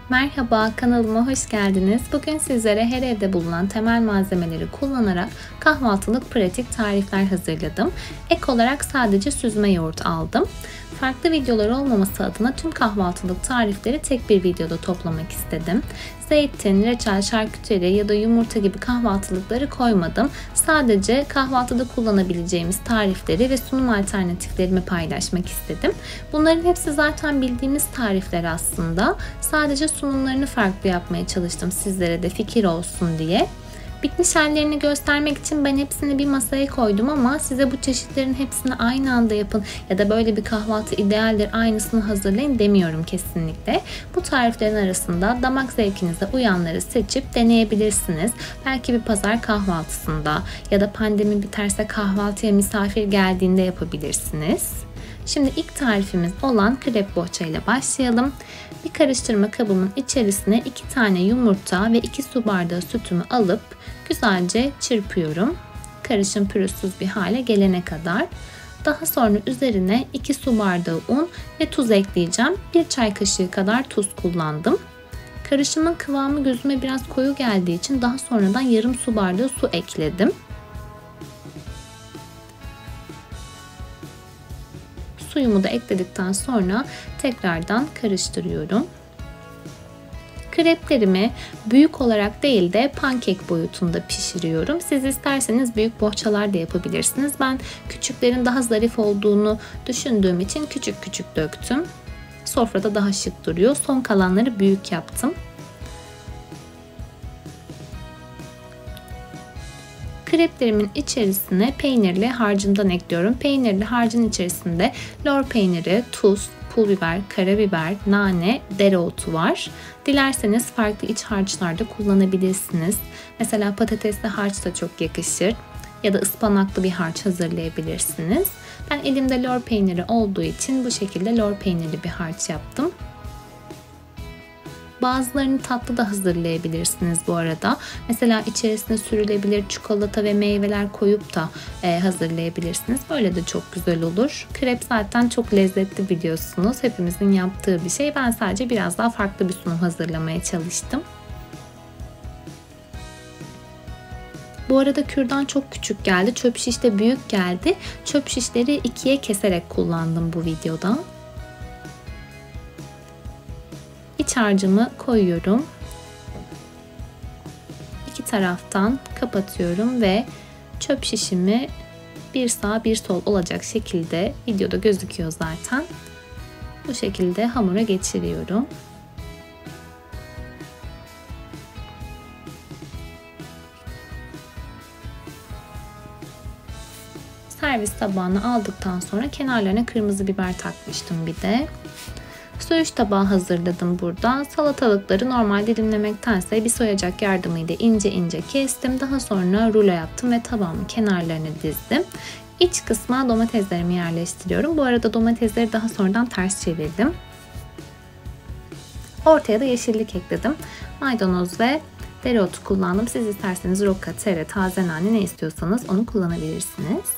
Merhaba, kanalıma hoş geldiniz. Bugün sizlere her evde bulunan temel malzemeleri kullanarak kahvaltılık pratik tarifler hazırladım. Ek olarak sadece süzme yoğurt aldım. Farklı videolar olmaması adına tüm kahvaltılık tarifleri tek bir videoda toplamak istedim. Zeytin, reçel, şarküteri ya da yumurta gibi kahvaltılıkları koymadım. Sadece kahvaltıda kullanabileceğimiz tarifleri ve sunum alternatiflerimi paylaşmak istedim. Bunların hepsi zaten bildiğimiz tarifler aslında. Sadece sunumlarını farklı yapmaya çalıştım sizlere de fikir olsun diye. Bitmiş hallerini göstermek için ben hepsini bir masaya koydum ama size bu çeşitlerin hepsini aynı anda yapın ya da böyle bir kahvaltı idealdir, aynısını hazırlayın demiyorum kesinlikle. Bu tariflerin arasında damak zevkinize uyanları seçip deneyebilirsiniz. Belki bir pazar kahvaltısında ya da pandemi biterse kahvaltıya misafir geldiğinde yapabilirsiniz. Şimdi ilk tarifimiz olan krep bohça ile başlayalım. Bir karıştırma kabımın içerisine 2 tane yumurta ve 2 su bardağı sütümü alıp güzelce çırpıyorum. Karışım pürüzsüz bir hale gelene kadar. Daha sonra üzerine 2 su bardağı un ve tuz ekleyeceğim. 1 çay kaşığı kadar tuz kullandım. Karışımın kıvamı gözüme biraz koyu geldiği için daha sonradan yarım su bardağı su ekledim. Suyumu da ekledikten sonra tekrardan karıştırıyorum. Kreplerimi büyük olarak değil de pankek boyutunda pişiriyorum. Siz isterseniz büyük bohçalar da yapabilirsiniz. Ben küçüklerin daha zarif olduğunu düşündüğüm için küçük küçük döktüm. Sofrada daha şık duruyor. Son kalanları büyük yaptım. Kreplerimin içerisine peynirli harcımdan ekliyorum. Peynirli harcın içerisinde lor peyniri, tuz, pul biber, karabiber, nane, dereotu var. Dilerseniz farklı iç harçlar da kullanabilirsiniz. Mesela patatesli harç da çok yakışır. Ya da ıspanaklı bir harç hazırlayabilirsiniz. Ben elimde lor peyniri olduğu için bu şekilde lor peynirli bir harç yaptım. Bazılarını tatlı da hazırlayabilirsiniz bu arada. Mesela içerisine sürülebilir çikolata ve meyveler koyup da hazırlayabilirsiniz. Böyle de çok güzel olur. Krep zaten çok lezzetli biliyorsunuz. Hepimizin yaptığı bir şey. Ben sadece biraz daha farklı bir sunum hazırlamaya çalıştım. Bu arada kürdan çok küçük geldi. Çöp şiş de büyük geldi. Çöp şişleri ikiye keserek kullandım bu videoda. İç harcımı koyuyorum. İki taraftan kapatıyorum ve çöp şişimi bir sağ bir sol olacak şekilde videoda gözüküyor zaten. Bu şekilde hamura geçiriyorum. Servis tabağına aldıktan sonra kenarlarına kırmızı biber takmıştım bir de. Söğüş tabağı hazırladım burada. Salatalıkları normal dilimlemektense bir soyacak yardımıyla ince ince kestim. Daha sonra rulo yaptım ve tabağımın kenarlarını dizdim. İç kısma domateslerimi yerleştiriyorum. Bu arada domatesleri daha sonradan ters çevirdim. Ortaya da yeşillik ekledim. Maydanoz ve dereotu kullandım. Siz isterseniz roka, tere, taze nane ne istiyorsanız onu kullanabilirsiniz.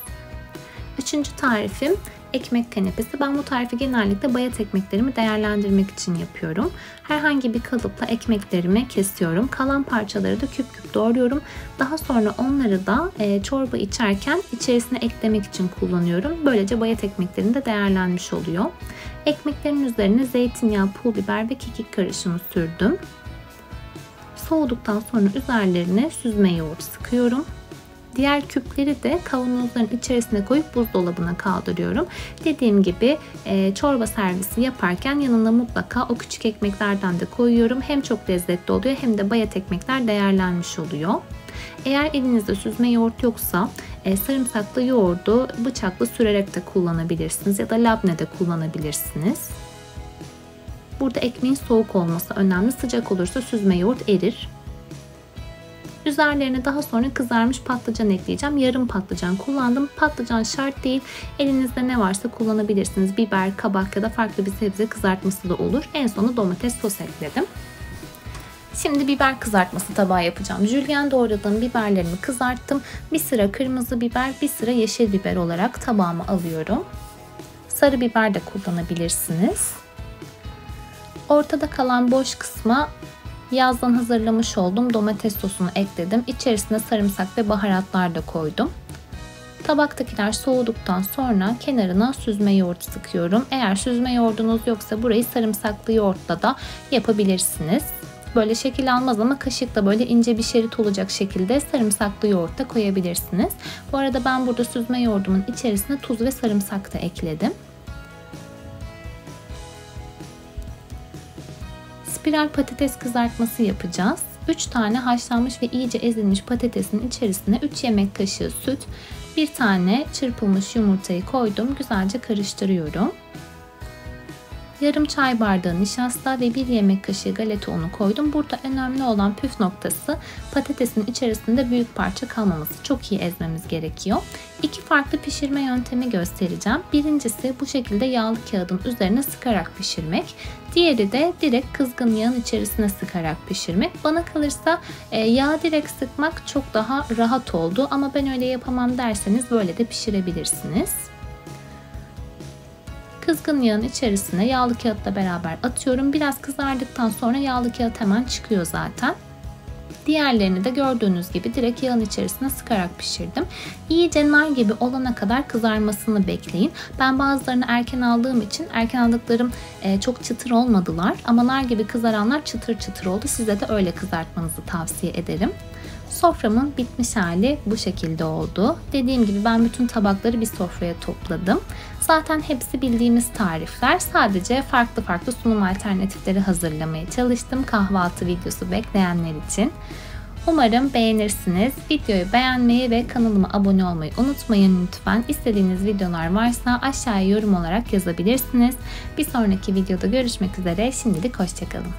Üçüncü tarifim ekmek kanepesi. Ben bu tarifi genellikle bayat ekmeklerimi değerlendirmek için yapıyorum. Herhangi bir kalıpla ekmeklerimi kesiyorum. Kalan parçaları da küp küp doğruyorum. Daha sonra onları da çorba içerken içerisine eklemek için kullanıyorum. Böylece bayat ekmeklerim de değerlenmiş oluyor. Ekmeklerin üzerine zeytinyağı, pul biber ve kekik karışımı sürdüm. Soğuduktan sonra üzerlerine süzme yoğurt sıkıyorum. Diğer küpleri de kavanozların içerisine koyup buzdolabına kaldırıyorum. Dediğim gibi çorba servisi yaparken yanına mutlaka o küçük ekmeklerden de koyuyorum. Hem çok lezzetli oluyor hem de bayat ekmekler değerlenmiş oluyor. Eğer elinizde süzme yoğurt yoksa sarımsaklı yoğurdu bıçakla sürerek de kullanabilirsiniz ya da labne de kullanabilirsiniz. Burada ekmeğin soğuk olması önemli. Sıcak olursa süzme yoğurt erir. Üzerlerine daha sonra kızarmış patlıcan ekleyeceğim. Yarım patlıcan kullandım. Patlıcan şart değil. Elinizde ne varsa kullanabilirsiniz. Biber, kabak ya da farklı bir sebze kızartması da olur. En sona domates sos ekledim. Şimdi biber kızartması tabağı yapacağım. Jülyen doğradığım biberlerimi kızarttım. Bir sıra kırmızı biber, bir sıra yeşil biber olarak tabağıma alıyorum. Sarı biber de kullanabilirsiniz. Ortada kalan boş kısma yazdan hazırlamış olduğum domates sosunu ekledim. İçerisine sarımsak ve baharatlar da koydum. Tabaktakiler soğuduktan sonra kenarına süzme yoğurt sıkıyorum. Eğer süzme yoğurdunuz yoksa burayı sarımsaklı yoğurtla da yapabilirsiniz. Böyle şekil almaz ama kaşıkla böyle ince bir şerit olacak şekilde sarımsaklı yoğurt da koyabilirsiniz. Bu arada ben burada süzme yoğurdumun içerisine tuz ve sarımsak da ekledim. Spiral patates kızartması yapacağız. 3 tane haşlanmış ve iyice ezilmiş patatesin içerisine 3 yemek kaşığı süt, 1 tane çırpılmış yumurtayı koydum. Güzelce karıştırıyorum. Yarım çay bardağı nişasta ve 1 yemek kaşığı galeta unu koydum. Burada önemli olan püf noktası patatesin içerisinde büyük parça kalmaması. Çok iyi ezmemiz gerekiyor. 2 farklı pişirme yöntemi göstereceğim. Birincisi bu şekilde yağlı kağıdın üzerine sıkarak pişirmek. Diğeri de direkt kızgın yağın içerisine sıkarak pişirmek. Bana kalırsa yağı direkt sıkmak çok daha rahat oldu ama ben öyle yapamam derseniz böyle de pişirebilirsiniz. Kızgın yağın içerisine yağlı kağıtla beraber atıyorum. Biraz kızardıktan sonra yağlı kağıt hemen çıkıyor zaten. Diğerlerini de gördüğünüz gibi direkt yağın içerisine sıkarak pişirdim. İyice nar gibi olana kadar kızarmasını bekleyin. Ben bazılarını erken aldığım için erken aldıklarım çok çıtır olmadılar. Ama nar gibi kızaranlar çıtır çıtır oldu. Size de öyle kızartmanızı tavsiye ederim. Soframın bitmiş hali bu şekilde oldu. Dediğim gibi ben bütün tabakları bir sofraya topladım. Zaten hepsi bildiğimiz tarifler. Sadece farklı farklı sunum alternatifleri hazırlamaya çalıştım kahvaltı videosu bekleyenler için. Umarım beğenirsiniz. Videoyu beğenmeyi ve kanalıma abone olmayı unutmayın lütfen. İstediğiniz videolar varsa aşağıya yorum olarak yazabilirsiniz. Bir sonraki videoda görüşmek üzere. Şimdilik hoşça kalın.